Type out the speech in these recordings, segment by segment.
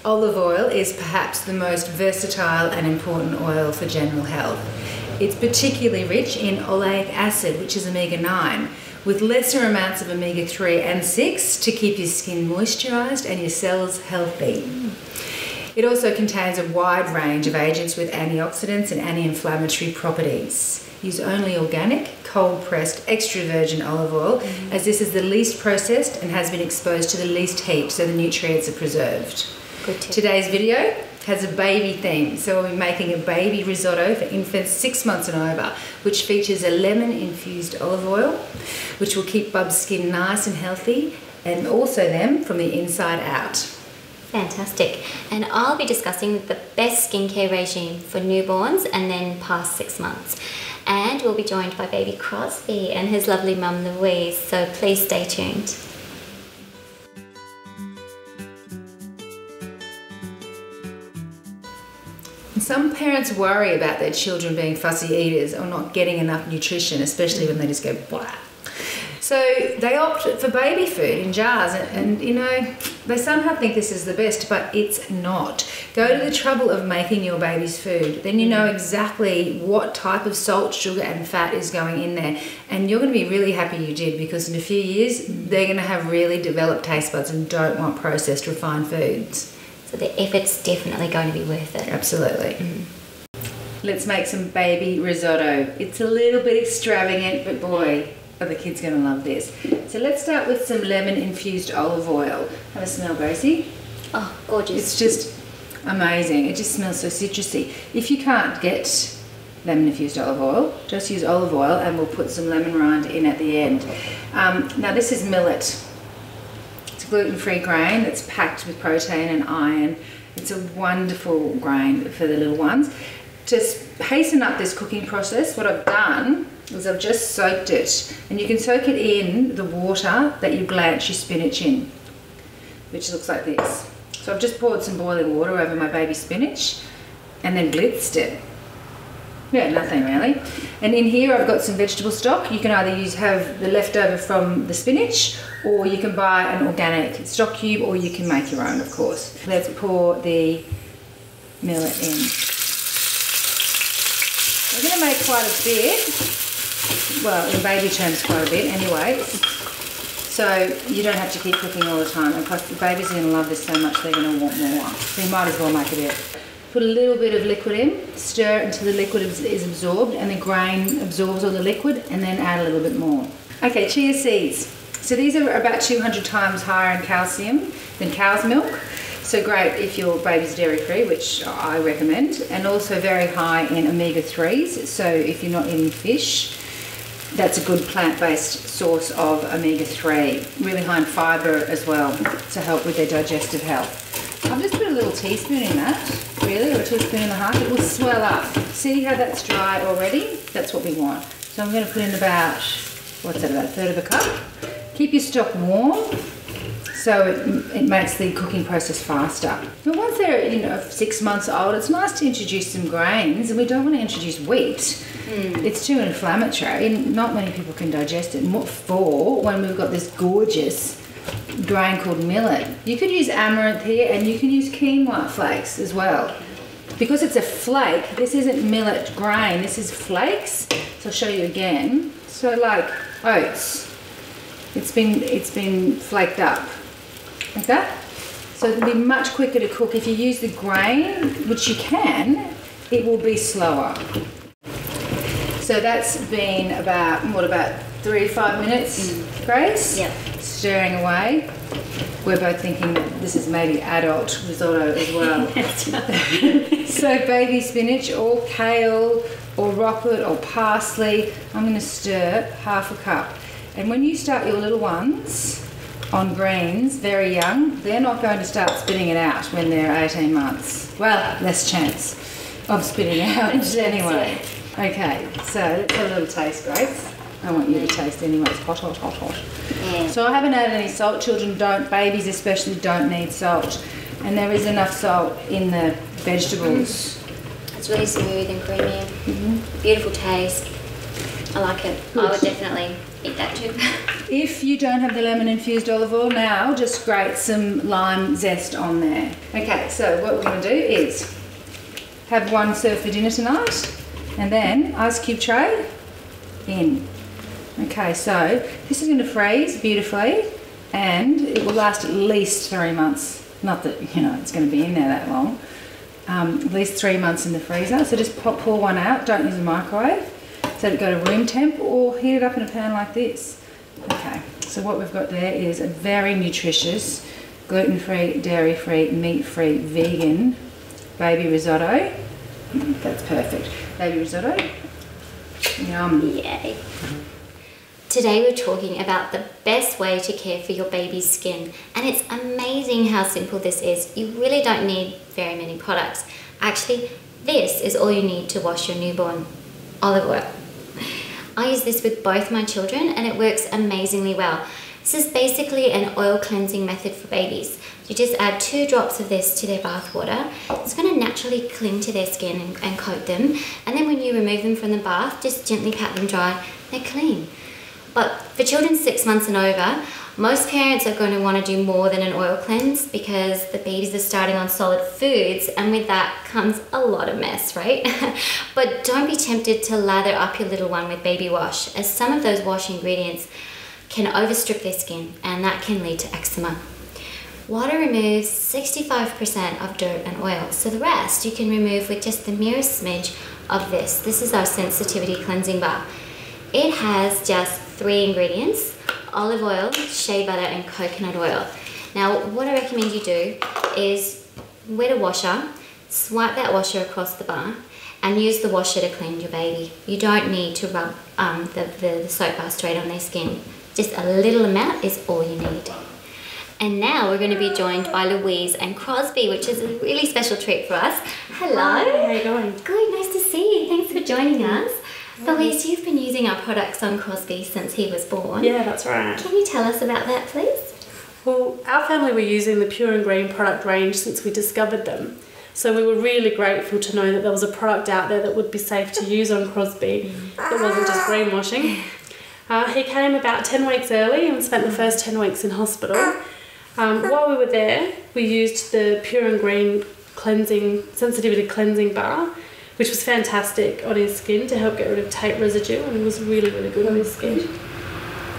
Olive oil is perhaps the most versatile and important oil for general health. It's particularly rich in oleic acid, which is omega-9, with lesser amounts of omega-3 and 6 to keep your skin moisturised and your cells healthy. It also contains a wide range of agents with antioxidants and anti-inflammatory properties. Use only organic, cold-pressed, extra virgin olive oil, as this is the least processed and has been exposed to the least heat, so the nutrients are preserved. Today's video has a baby theme, so we'll be making a baby risotto for infants 6 months and over, which features a lemon-infused olive oil, which will keep Bub's skin nice and healthy, and also them from the inside out. Fantastic. And I'll be discussing the best skincare regime for newborns and then past 6 months. And we'll be joined by baby Crosby and his lovely mum Louise, so please stay tuned. Some parents worry about their children being fussy eaters or not getting enough nutrition, especially when they just go blah. So they opt for baby food in jars, and you know, they somehow think this is the best, but it's not. Go to the trouble of making your baby's food, then you know exactly what type of salt, sugar and fat is going in there, and you're going to be really happy you did, because in a few years they're going to have really developed taste buds and don't want processed refined foods. So the effort's definitely going to be worth it. Absolutely. Let's make some baby risotto. It's a little bit extravagant, but boy, are the kids going to love this. So let's start with some lemon-infused olive oil. Have a smell, Gracie. Oh, gorgeous. It's just amazing. It just smells so citrusy. If you can't get lemon-infused olive oil, just use olive oil, and we'll put some lemon rind in at the end. Now this is millet. Gluten-free grain that's packed with protein and iron. It's a wonderful grain for the little ones. To hasten up this cooking process, what I've done is I've just soaked it, and you can soak it in the water that you blanch your spinach in, which looks like this. So I've just poured some boiling water over my baby spinach and then blitzed it. Yeah, nothing really. And in here I've got some vegetable stock. You can either have the leftover from the spinach, or you can buy an organic stock cube, or you can make your own, of course. Let's pour the millet in. We're going to make quite a bit. Well, in baby terms, quite a bit anyway. So you don't have to keep cooking all the time. And plus the babies are going to love this so much they're going to want more. So you might as well make a bit. Put a little bit of liquid in, stir it until the liquid is absorbed and the grain absorbs all the liquid, and then add a little bit more. Okay, chia seeds. So these are about 200 times higher in calcium than cow's milk. So great if your baby's dairy-free, which I recommend, and also very high in omega-3s. So if you're not eating fish, that's a good plant-based source of omega-3. Really high in fibre as well, to help with their digestive health. I've just put a little teaspoon in that, really, or a teaspoon and a half. It will swell up. See how that's dry already? That's what we want. So I'm going to put in about, what's that, about 1/3 of a cup. Keep your stock warm, so it makes the cooking process faster. But once they're 6 months old, it's nice to introduce some grains, and we don't want to introduce wheat. It's too inflammatory, and not many people can digest it. And what for, when we've got this gorgeous grain called millet? You could use amaranth here, and you can use quinoa flakes as well. Because it's a flake, this isn't millet grain, this is flakes. So I'll show you again. So like oats, it's been flaked up, like that. So it'll be much quicker to cook. If you use the grain, which you can, it will be slower. So that's been about, what, about 3 to 5 minutes, Grace? Yep. Stirring away. We're both thinking that this is maybe adult risotto as well. That's right. So baby spinach or kale or rocket or parsley, I'm going to stir 1/2 cup. And when you start your little ones, on greens very young, they're not going to start spitting it out when they're 18 months. Well, less chance of spitting out anyway. Okay, so let's have a little taste, Grace. I want you to taste anyway. It's hot, hot, hot, hot. Yeah. So I haven't added any salt. Children don't, babies especially, don't need salt. And there is enough salt in the vegetables. It's really smooth and creamy. Beautiful taste. I like it. Good. I would definitely eat that too. If you don't have the lemon infused olive oil now, just grate some lime zest on there. Okay, so what we're going to do is have one serve for dinner tonight, and then ice cube tray in. Okay, so this is going to freeze beautifully, and it will last at least 3 months. Not that, you know, it's going to be in there that long. At least 3 months in the freezer. So just pour one out. Don't use a microwave. So it go to room temp, or heat it up in a pan like this. Okay, so what we've got there is a very nutritious, gluten-free, dairy-free, meat-free, vegan baby risotto. That's perfect. Baby risotto. Yum. Yay. Today we're talking about the best way to care for your baby's skin, and it's amazing how simple this is. You really don't need very many products. Actually, this is all you need to wash your newborn: olive oil. I use this with both my children and it works amazingly well. This is basically an oil cleansing method for babies. You just add 2 drops of this to their bath water. It's going to naturally cling to their skin and coat them, and then when you remove them from the bath, just gently pat them dry. They're clean. But for children 6 months and over, most parents are going to want to do more than an oil cleanse because the babies are starting on solid foods, and with that comes a lot of mess, right? But don't be tempted to lather up your little one with baby wash, as some of those wash ingredients can overstrip their skin, and that can lead to eczema. Water removes 65% of dirt and oil, so the rest you can remove with just the merest smidge of this. This is our sensitivity cleansing bar. It has just 3 ingredients: olive oil, shea butter, and coconut oil. Now, what I recommend you do is wet a washer, swipe that washer across the bar, and use the washer to clean your baby. You don't need to rub the soap bar straight on their skin. Just a little amount is all you need. And now we're going to be joined by Louise and Crosby, which is a really special treat for us. Hello. Hi, how are you going? Good, nice to see you. Thanks for joining us. Louise, you've been using our products on Crosby since he was born. Yeah, that's right. Can you tell us about that, please? Well, our family were using the Pure and Green product range since we discovered them. So we were really grateful to know that there was a product out there that would be safe to use on Crosby that wasn't just greenwashing. He came about 10 weeks early and spent the first 10 weeks in hospital. While we were there, we used the Pure and Green sensitivity cleansing bar, which was fantastic on his skin to help get rid of tape residue, and it was really, really good on his skin.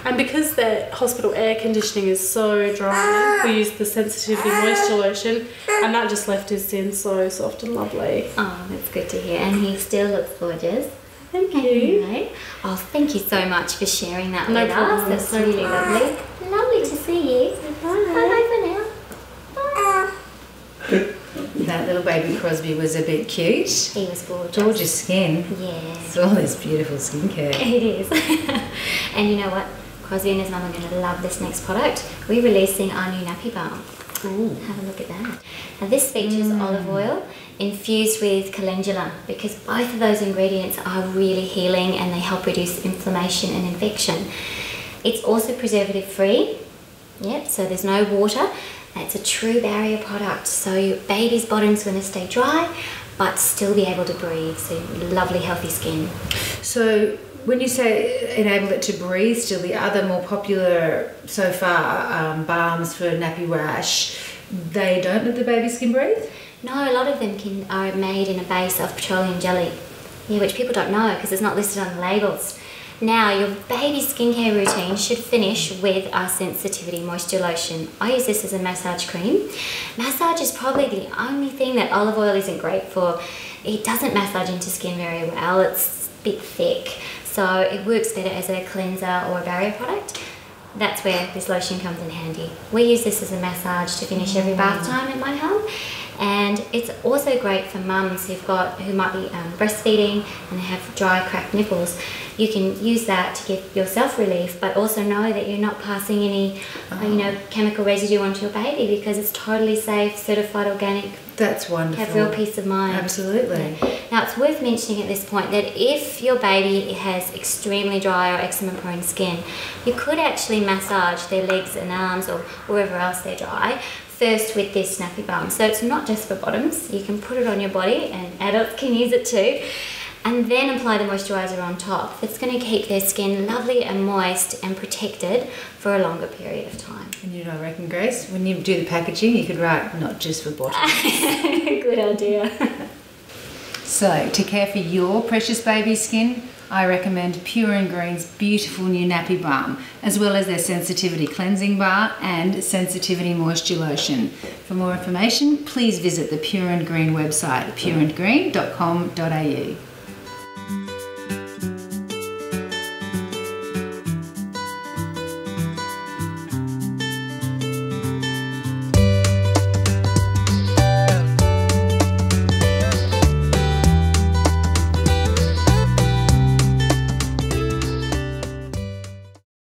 And because the hospital air conditioning is so dry, we used the sensitivity moisture lotion, and that just left his skin so soft and lovely. Oh, that's good to hear. And he still looks gorgeous. Thank you. Anyway, oh, thank you so much for sharing that No with problem. us. That's really lovely. Lovely to see you. Bye for now. Bye. That little baby Crosby was a bit cute. He was gorgeous. Gorgeous skin. Yeah. It's all this beautiful skincare. It is. And you know what? Crosby and his mum are going to love this next product. We're releasing our new Nappy Balm. Ooh. Have a look at that. Now this features olive oil infused with calendula, because both of those ingredients are really healing and they help reduce inflammation and infection. It's also preservative free. Yep, so there's no water. It's a true barrier product, so your baby's bottom's going to stay dry but still be able to breathe, so lovely healthy skin. So when you say enable it to breathe still, the other more popular so far balms for nappy rash, they don't let the baby skin breathe? No, a lot of them are made in a base of petroleum jelly, yeah, which people don't know because it's not listed on the labels. Now, your baby skincare routine should finish with our sensitivity moisture lotion. I use this as a massage cream. Massage is probably the only thing that olive oil isn't great for. It doesn't massage into skin very well. It's a bit thick, so it works better as a cleanser or a barrier product. That's where this lotion comes in handy. We use this as a massage to finish every bath time at my home. And it's also great for mums who might be breastfeeding and have dry, cracked nipples. You can use that to give yourself relief, but also know that you're not passing any, chemical residue onto your baby, because it's totally safe, certified organic. That's wonderful. Have real peace of mind. Absolutely. Yeah. Now, it's worth mentioning at this point that if your baby has extremely dry or eczema-prone skin, you could actually massage their legs and arms or wherever else they're dry first with this Nappy Balm. So it's not just for bottoms. You can put it on your body, and adults can use it too, and then apply the moisturiser on top. It's going to keep their skin lovely and moist and protected for a longer period of time. And you know, I reckon, Grace, when you do the packaging, you could write not just for bottoms. Good idea. So, to care for your precious baby's skin, I recommend Pure & Green's beautiful new Nappy Balm, as well as their Sensitivity Cleansing Bar and Sensitivity Moisture Lotion. For more information, please visit the Pure & Green website, pureandgreen.com.au.